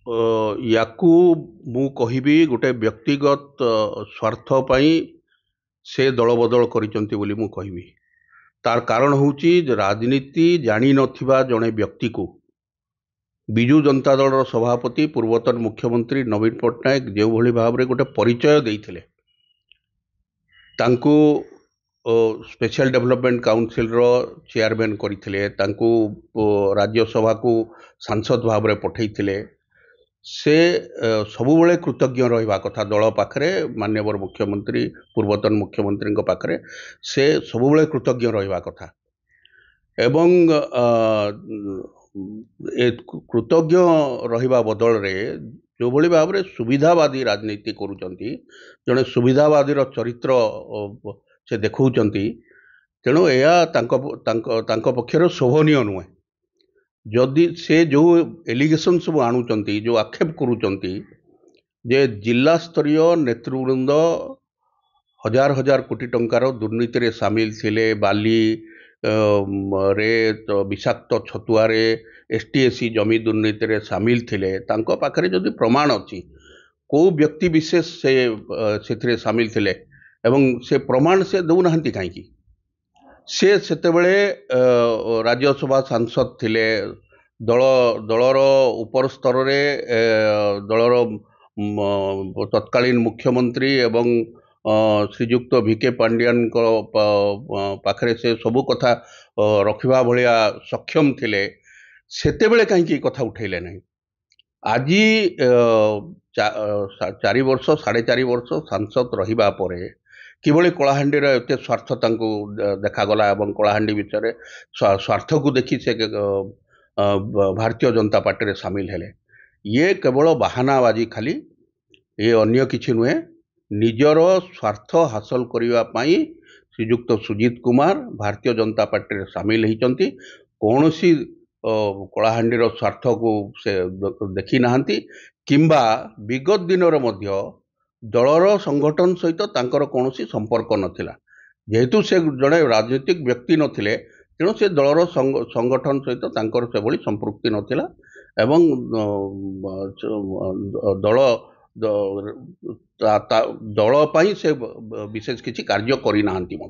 याकू मु कहिबी गोटे व्यक्तिगत स्वार्थ पई से दल बदल करिसंती बोली मु कहिबी। तार कारण होची राजनीति जानी नथिबा जने व्यक्ति को विजु जनता दल सभापति पूर्वतन मुख्यमंत्री नवीन पट्टनायक जो भली भाव रे गोटे परिचय देइथिले तांको स्पेशल डेवलपमेंट काउंसिल रो चेयरमैन करथिले, तांको राज्यसभा को सांसद भाव रे पठैथिले। से सबुबले कृतज्ञ रहिबा कथा दल पाखरे, माननीय मुख्यमंत्री पूर्वतन मुख्यमंत्री पाखरे से सबुबले कृतज्ञ रहिबा कथा। एवं कृतज्ञ रहिबा बदल रे जो भली भाव रे सुविधावादी राजनीति करूचंती, जने सुविधावादी रो चरित्र से देखौचंती, तेणु या तांको पक्षर शोभनीय नुहे। जदि से जो एलिगेशन सब आणुचंती, जो आक्षेप करूचंती जे जिला स्तरीय नेतृवृंद हजार हजार कोटी टंकार दुर्नीति रे सामिल थिले, बाली रे तो विषाक्त छतुआ रे एसटीएसी जमी दुर्नीति रे सामिल थिले, तांको पाखरे जदि प्रमाण अछि को व्यक्ति विशेष से सेथिरे सामिल थिले एवं से प्रमाण से दउनाहंती काहेकि से सेतेबेले राज्यसभा सांसद थिले, दलर उपर स्तर रे दलर तत्कालीन मुख्यमंत्री एवं श्रीजुक्त वीके पांडियन को पाखरे से सबु कथा रखिबा भलिया सक्षम थिले, सेतेबेले काहेकि कथा उठैले नहीं। आजी 4 वर्ष 4.5 वर्ष सांसद रहिबा परे किभली कलाहांडी रे एते स्वार्थ तांको देखागला एवं कलाहांडी विचारे स्वार्थ को देखि से भारतीय जनता पार्टी रे सामिल हेले। ये केवल बहानाबाजी खाली, ये अन्य किछि नुहे। निजर स्वार्थ हासिल करिवा पई श्रीजुक्त सुजीत कुमार भारतीय जनता पार्टी रे सामिल होइचंती। कोनोसी कलाहांडी रो स्वार्थ को से देखि नाहंती किंबा विगत दिन रो मध्य दलर संगठन सहित तांकर कोनोसी संपर्क नथिला। जेहेतु से जड़े राजनीतिक व्यक्ति नथिले, तेणु से दलर संगठन सहित तांकर से भली संपृक्ति नथिला एवं दल पई से विशेष किछि कार्य करि नाहंती।